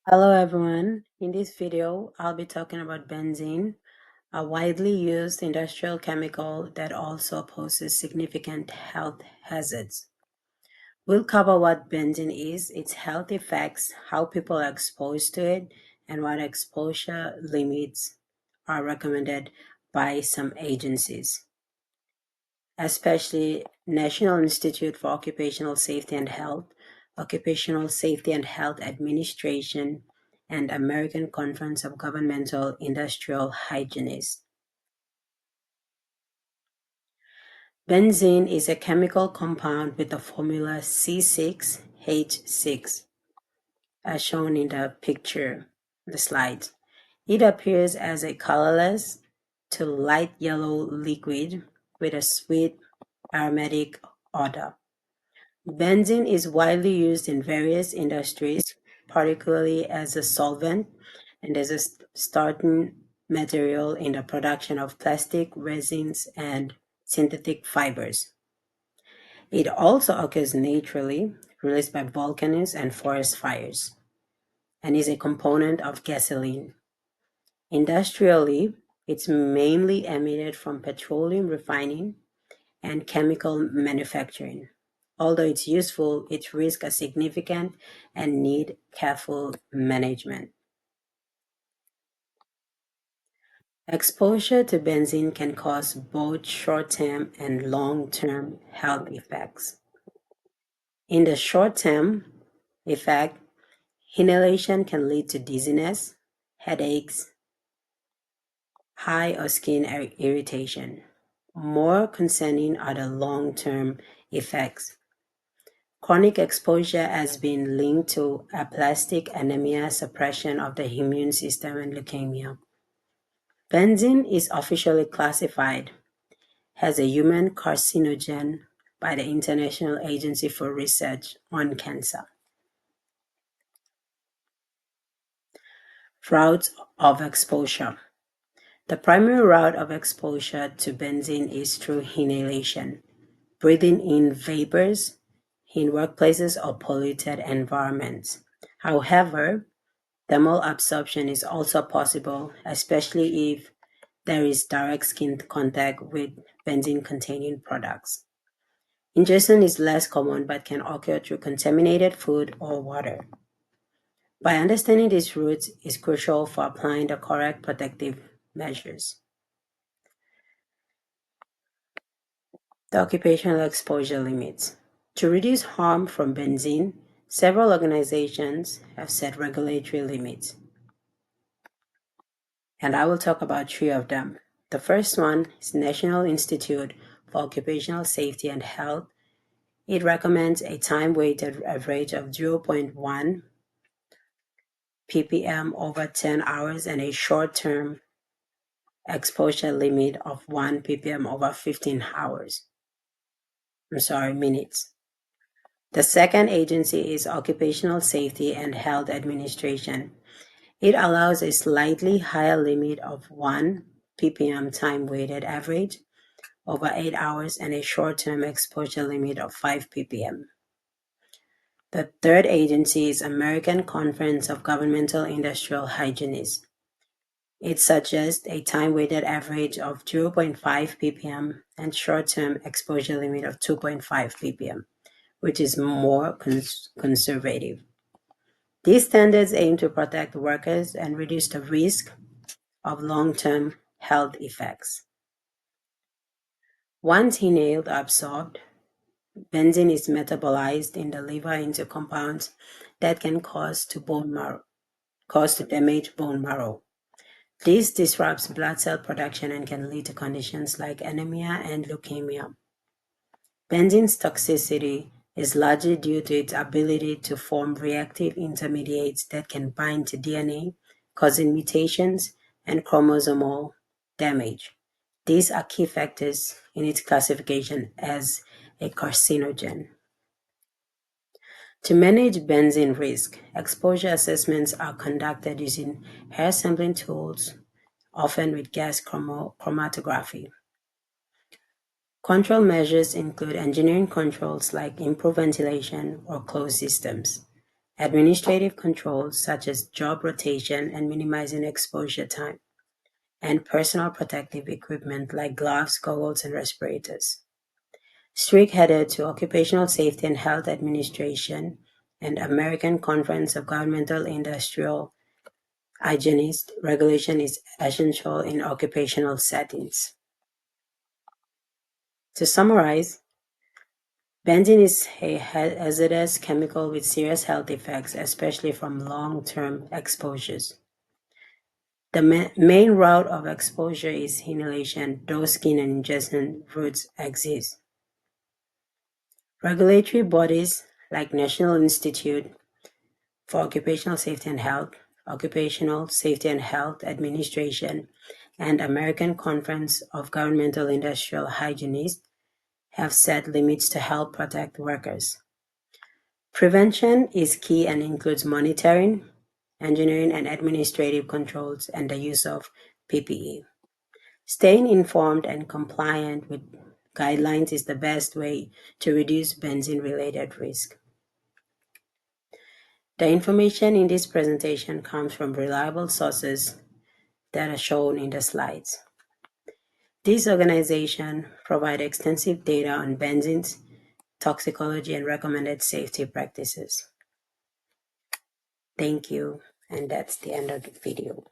Hello everyone. In this video, I'll be talking about benzene, a widely used industrial chemical that also poses significant health hazards. We'll cover what benzene is, its health effects, how people are exposed to it, and what exposure limits are recommended by some agencies, especially National Institute for Occupational Safety and Health, Occupational Safety and Health Administration, and American Conference of Governmental Industrial Hygienists. Benzene is a chemical compound with the formula C6H6, as shown in the picture, the slide. It appears as a colorless to light yellow liquid with a sweet aromatic odor. Benzene is widely used in various industries, particularly as a solvent and as a starting material in the production of plastic, resins, and synthetic fibers. It also occurs naturally, released by volcanoes and forest fires, and is a component of gasoline. Industrially, it's mainly emitted from petroleum refining and chemical manufacturing. Although it's useful, its risks are significant and need careful management. Exposure to benzene can cause both short-term and long-term health effects. In the short-term effect, inhalation can lead to dizziness, headaches, eye or skin irritation. More concerning are the long-term effects. Chronic exposure has been linked to aplastic anemia, suppression of the immune system, and leukemia. Benzene is officially classified as a human carcinogen by the International Agency for Research on Cancer. Routes of exposure. The primary route of exposure to benzene is through inhalation, breathing in vapors in workplaces or polluted environments. However, thermal absorption is also possible, especially if there is direct skin contact with benzene-containing products. Ingestion is less common but can occur through contaminated food or water. By understanding these routes is crucial for applying the correct protective measures. The occupational exposure limits. To reduce harm from benzene, several organizations have set regulatory limits, and I will talk about three of them. The first one is National Institute for Occupational Safety and Health. It recommends a time-weighted average of 0.1 ppm over 10 hours and a short-term exposure limit of 1 ppm over 15 minutes. The second agency is Occupational Safety and Health Administration. It allows a slightly higher limit of 1 ppm time-weighted average over 8 hours and a short-term exposure limit of 5 ppm. The third agency is American Conference of Governmental Industrial Hygienists. It suggests a time-weighted average of 0.5 ppm and short-term exposure limit of 2.5 ppm, which is more conservative. These standards aim to protect workers and reduce the risk of long-term health effects. Once inhaled or absorbed, benzene is metabolized in the liver into compounds that can cause to damage bone marrow. This disrupts blood cell production and can lead to conditions like anemia and leukemia. Benzene's toxicity is largely due to its ability to form reactive intermediates that can bind to DNA, causing mutations and chromosomal damage. These are key factors in its classification as a carcinogen. To manage benzene risk, exposure assessments are conducted using hair sampling tools, often with gas chromatography. Control measures include engineering controls like improved ventilation or closed systems, administrative controls such as job rotation and minimizing exposure time, and personal protective equipment like gloves, goggles, and respirators. Strict headed to Occupational Safety and Health Administration and American Conference of Governmental Industrial Hygienists regulation is essential in occupational settings. To summarize, benzene is a hazardous chemical with serious health effects, especially from long-term exposures. The main route of exposure is inhalation, though skin and ingestion routes exist. Regulatory bodies like National Institute for Occupational Safety and Health, Occupational Safety and Health Administration, and American Conference of Governmental Industrial Hygienists have set limits to help protect workers. Prevention is key and includes monitoring, engineering and administrative controls, and the use of PPE. Staying informed and compliant with guidelines is the best way to reduce benzene-related risk. The information in this presentation comes from reliable sources that are shown in the slides. These organizations provide extensive data on benzenes, toxicology, and recommended safety practices. Thank you, and that's the end of the video.